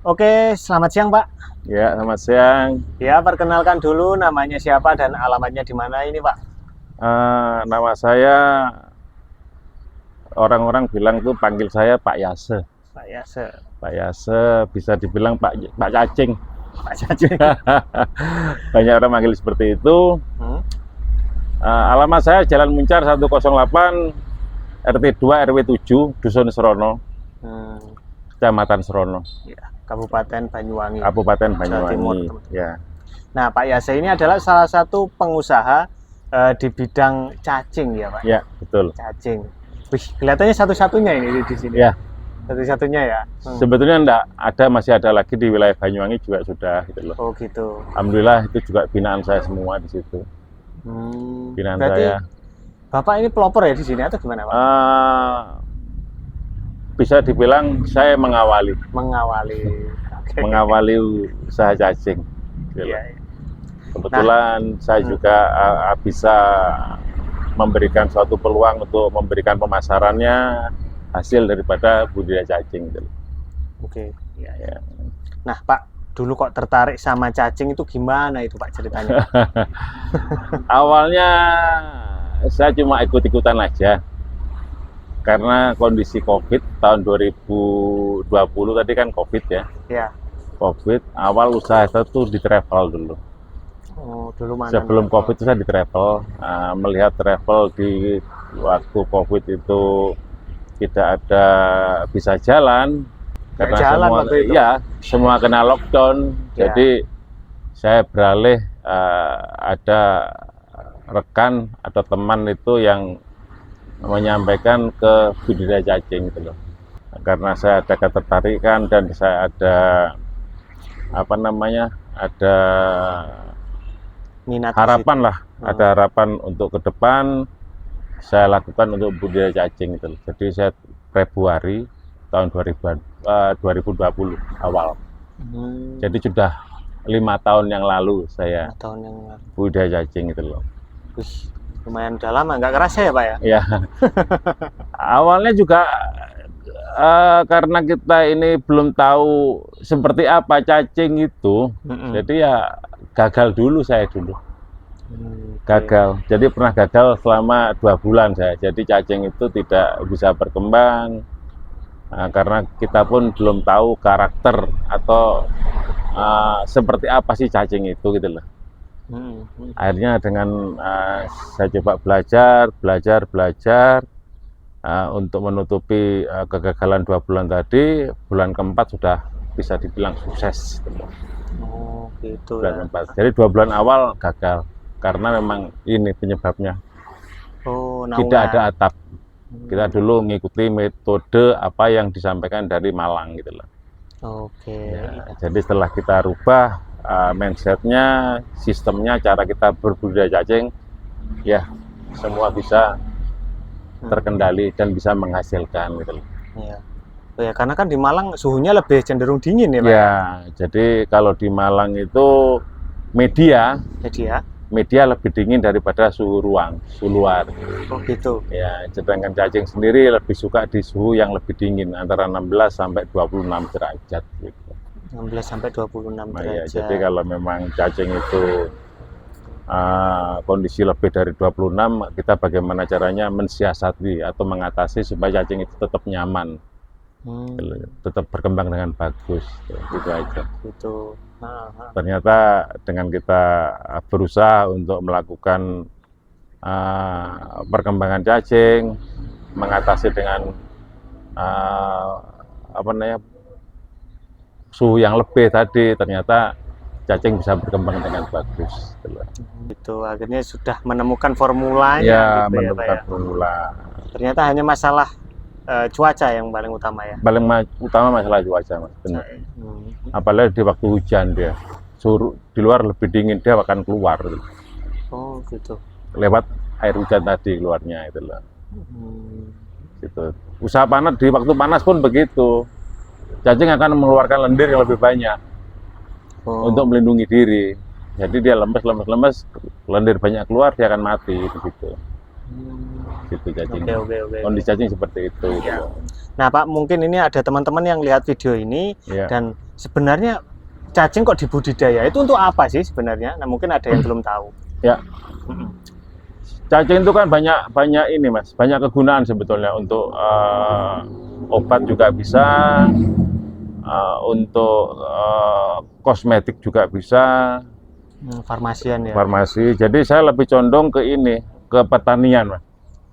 Oke, selamat siang Pak. Ya, selamat siang. Ya, perkenalkan dulu namanya siapa dan alamatnya di mana ini Pak? Nama saya, orang-orang bilang tuh panggil saya Pak Yase. Pak Yase, Pak Yase bisa dibilang Pak Cacing. Pak Cacing. Banyak orang manggil seperti itu. Hmm? Alamat saya Jalan Muncar 108 RT 2 RW 7 Dusun Serono, Kecamatan Serono, Ya, Kabupaten Banyuwangi, Kabupaten Jawa Timur. Banyuwangi. Ya, Nah, Pak Yase ini adalah salah satu pengusaha di bidang cacing ya Pak. ya betul. Cacing. Wih, kelihatannya satu-satunya ini di sini. Ya, Satu-satunya ya. sebetulnya enggak ada, masih ada lagi di wilayah Banyuwangi juga sudah gitu loh. Oh gitu. Alhamdulillah itu juga binaan saya semua di situ. Binaan Berarti saya. Bapak ini pelopor ya di sini atau gimana Pak? Bisa dibilang saya mengawali Mengawali. Oke. mengawali usaha cacing. Gitu loh. Iya. Kebetulan saya juga bisa memberikan suatu peluang untuk memberikan pemasarannya hasil daripada budidaya cacing. Gitu loh. Oke. Iya, ya. Ya. Nah, Pak, dulu kok tertarik sama cacing itu gimana itu Pak ceritanya? Awalnya saya cuma ikut-ikutan aja. Karena kondisi COVID tahun 2020 tadi kan COVID ya. Ya. COVID, awal usaha saya tuh di travel dulu. Oh, dulu mana? Sebelum COVID itu saya di travel, melihat travel di waktu COVID itu tidak ada bisa jalan karena jalan semua waktu itu. ya semua kena lockdown. Ya. Jadi saya beralih, ada rekan atau teman itu yang menyampaikan ke budidaya cacing gitu loh. Karena saya ada ketertarikan dan saya ada ada Minat harapan lah, ada harapan untuk ke depan saya lakukan untuk budidaya cacing gitu loh. Jadi saya Februari tahun 2020 awal. Jadi sudah 5 tahun yang lalu saya 5 tahun yang lalu. budidaya cacing gitu loh. Wih, lumayan udah lama, nggak kerasa ya Pak ya? Ya, awalnya juga karena kita ini belum tahu seperti apa cacing itu, jadi ya gagal dulu saya dulu. Gagal, jadi pernah gagal selama 2 bulan saya. Jadi cacing itu tidak bisa berkembang karena kita pun belum tahu karakter atau seperti apa sih cacing itu gitu loh. Akhirnya dengan saya coba belajar untuk menutupi kegagalan 2 bulan tadi, bulan keempat sudah bisa dibilang sukses. Oh gitu. Bulan keempat. Jadi 2 bulan awal gagal karena memang ini penyebabnya. Oh, tidak ada atap. Kita dulu mengikuti metode apa yang disampaikan dari Malang gitu loh. Oke. Ya, jadi setelah kita rubah mindsetnya, sistemnya, cara kita berbudidaya cacing, ya semua bisa terkendali dan bisa menghasilkan gitu loh. Iya. Oh ya, karena kan di Malang suhunya lebih cenderung dingin ya Pak? Ya, jadi kalau di Malang itu media lebih dingin daripada suhu ruang, suhu luar. Oh gitu. Ya, sedangkan cacing sendiri lebih suka di suhu yang lebih dingin, antara 16 sampai 26 derajat gitu. 16 sampai 26 derajat. Ya, jadi kalau memang cacing itu kondisi lebih dari 26, kita bagaimana caranya mensiasati atau mengatasi supaya cacing itu tetap nyaman, tetap berkembang dengan bagus, gitu aja. Gitu. Ternyata dengan kita berusaha untuk melakukan perkembangan cacing, mengatasi dengan suhu yang lebih tadi, ternyata cacing bisa berkembang dengan bagus. Itu akhirnya sudah menemukan formulanya. Ya, gitu menemukan ya, Pak, formula. Ternyata hanya masalah cuaca yang paling utama ya. Paling utama masalah cuaca, Mas. Benar. Apalagi di waktu hujan dia, suhu di luar lebih dingin, dia akan keluar. Oh gitu. Lewat air hujan tadi keluarnya itu loh. Gitu. Usaha panas di waktu panas pun begitu. Cacing akan mengeluarkan lendir yang lebih banyak untuk melindungi diri. Jadi dia lemes, lendir banyak keluar, dia akan mati begitu. Gitu cacing. Oke. Kondisi cacing seperti itu. Ya. Nah Pak, mungkin ini ada teman-teman yang lihat video ini dan sebenarnya cacing kok dibudidaya itu untuk apa sih sebenarnya? Nah, mungkin ada yang belum tahu. Ya. Cacing itu kan banyak ini Mas, banyak kegunaan sebetulnya untuk obat juga bisa, untuk kosmetik juga bisa, Farmasian ya. farmasi. Jadi saya lebih condong ke ini, ke pertanian Mas.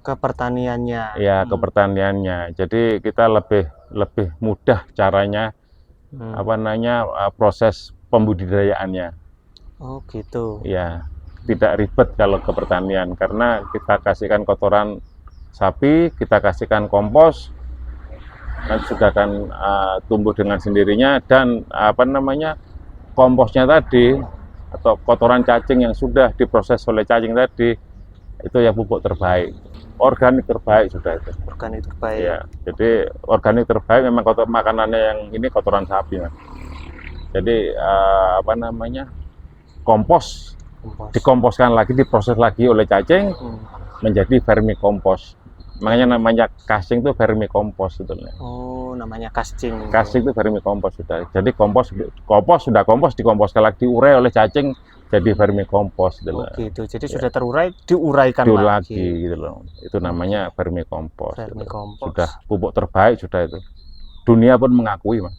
Ke pertaniannya. Ya, ke pertaniannya. Jadi kita lebih mudah caranya proses pembudidayaannya. Oh gitu. Ya, tidak ribet kalau ke pertanian karena kita kasihkan kotoran sapi, kita kasihkan kompos, nanti sudah akan tumbuh dengan sendirinya dan komposnya tadi atau kotoran cacing yang sudah diproses oleh cacing tadi itu yang pupuk terbaik, organik terbaik sudah itu. Organik terbaik. Ya, jadi organik terbaik memang makanannya yang ini kotoran sapi Mas. Jadi kompos dikomposkan lagi, diproses lagi oleh cacing menjadi vermikompos. Makanya namanya casing itu vermikompos sebetulnya. Oh, namanya casing. Casing itu vermikompos sudah. Jadi kompos dikomposkan lagi, diurai oleh cacing jadi vermikompos gitu. Oh gitu. Jadi sudah terurai, diuraikan lagi gitu loh. Itu namanya vermikompos. Vermikompos. Sudah pupuk terbaik sudah itu. Dunia pun mengakui Mas.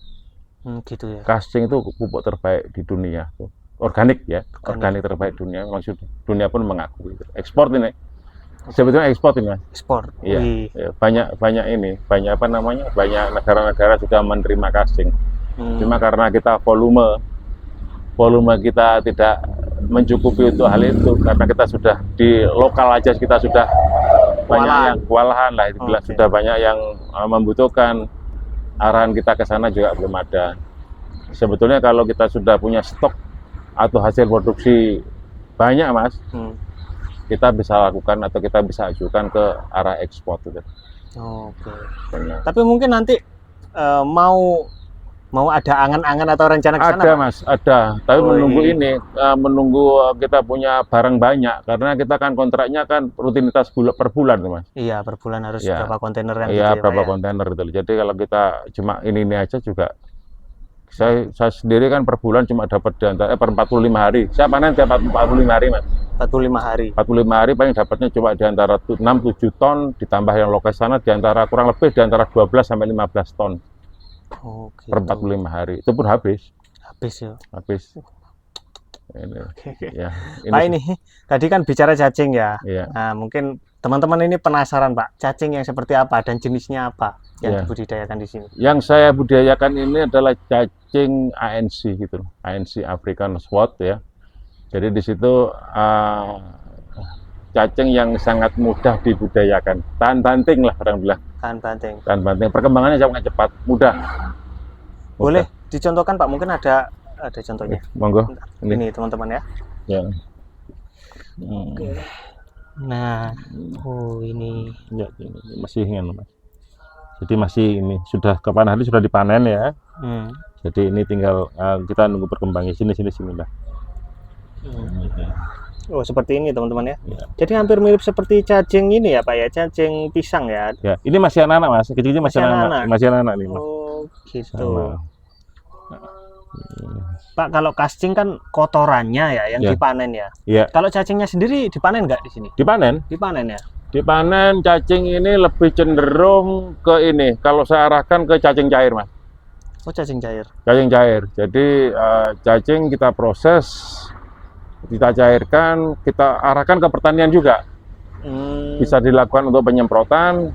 Gitu ya. Casing itu pupuk terbaik di dunia. Organik ya, organik terbaik dunia. Maksud dunia pun mengakui. Ekspor ini, sebetulnya ekspor ini Mas. Ekspor. Iya, ya, banyak banyak negara-negara sudah menerima casing. Cuma karena kita volume kita tidak mencukupi untuk hal itu, karena kita sudah di lokal aja kita sudah banyak yang kewalahan lah, sudah banyak yang membutuhkan. Arahan kita ke sana juga belum ada. Sebetulnya kalau kita sudah punya stok atau hasil produksi banyak Mas, kita bisa lakukan atau kita bisa ajukan ke arah ekspor gitu. Oke. Tapi mungkin nanti mau ada angan-angan atau rencana ke sana? Ada Mas, ada. Tapi menunggu kita punya barang banyak karena kita kan kontraknya kan rutinitas per bulan Mas. Iya, per bulan harus berapa kontainer yang gitu ya. Iya, berapa kontainer gitu. Jadi kalau kita cuma ini aja juga saya sendiri kan per bulan cuma dapat di antara per 45 hari. Saya panen tiap 45 hari Mas. 45 hari. 45 hari paling dapatnya cuma di antara 6-7 ton, ditambah yang lokasi sana di antara kurang lebih di antara 12 sampai 15 ton. Oh, gitu. Per 45 hari. Itu pun habis. Habis ya. Habis. Ini. Ya, Pak, ini tadi kan bicara cacing ya. Iya. Nah, mungkin teman-teman ini penasaran Pak, cacing yang seperti apa dan jenisnya apa yang dibudidayakan di sini? Yang saya budidayakan ini adalah cacing ANC gitu, ANC African Sword ya. Jadi di situ cacing yang sangat mudah dibudidayakan, tahan banting lah orang bilang. Tahan banting. Tahan banting. Perkembangannya sangat cepat, mudah. Boleh dicontohkan Pak? Mungkin ada contohnya. Monggo. Ini teman-teman ya. Ya. Oke. Nah, ini ya, masih ingin Mas. Jadi masih ini sudah kapan hari sudah dipanen ya. Jadi ini tinggal kita nunggu perkembangannya sini lah. Oh, seperti ini teman-teman ya. Jadi hampir mirip seperti cacing ini ya Pak ya, cacing pisang ya. Ya, ini masih anak-anak Mas, kecil-kecil masih anak-anak nih Mas. Oh, gitu. Pak, kalau casing kan kotorannya ya yang dipanen ya. Iya. Kalau cacingnya sendiri dipanen nggak di sini? Dipanen. Dipanen ya. Dipanen. Cacing ini lebih cenderung ke ini. Kalau saya arahkan ke cacing cair Mas. Oh, cacing cair. Cacing cair. Jadi cacing kita proses, kita cairkan, kita arahkan ke pertanian juga. Bisa dilakukan untuk penyemprotan,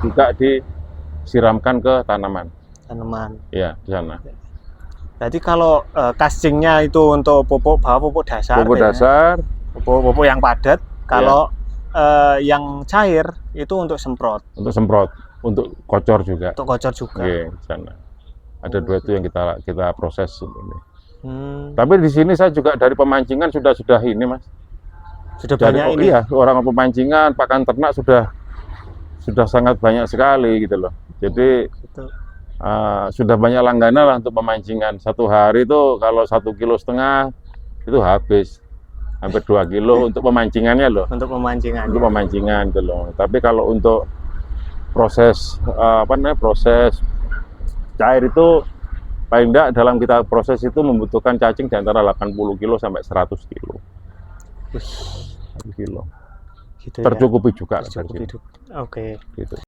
juga disiramkan ke tanaman. Iya, di sana. Jadi kalau casingnya itu untuk pupuk dasar. Pupuk dasar. Pupuk yang padat. Kalau yang cair itu untuk semprot. Untuk semprot, untuk kocor juga. Untuk kocor juga. Iya, di sana. Ada dua itu yang kita proses ini. Tapi di sini saya juga dari pemancingan sudah ini Mas. Sudah banyak ini. Iya, orang pemancingan, pakan ternak sudah sangat banyak sekali gitu loh. Jadi sudah banyak langganan lah untuk pemancingan. Satu hari itu kalau 1,5 kilo itu habis. Hampir 2 kilo untuk pemancingannya loh. Untuk pemancingan. Untuk pemancingan gitu loh. Tapi kalau untuk proses proses cair itu paling enggak dalam kita proses itu membutuhkan cacing di antara 80 kilo sampai 100 kilo. Wih, 1 kilo. gitu ya. Tercukupi juga. Tercukupi. Oke. Gitu.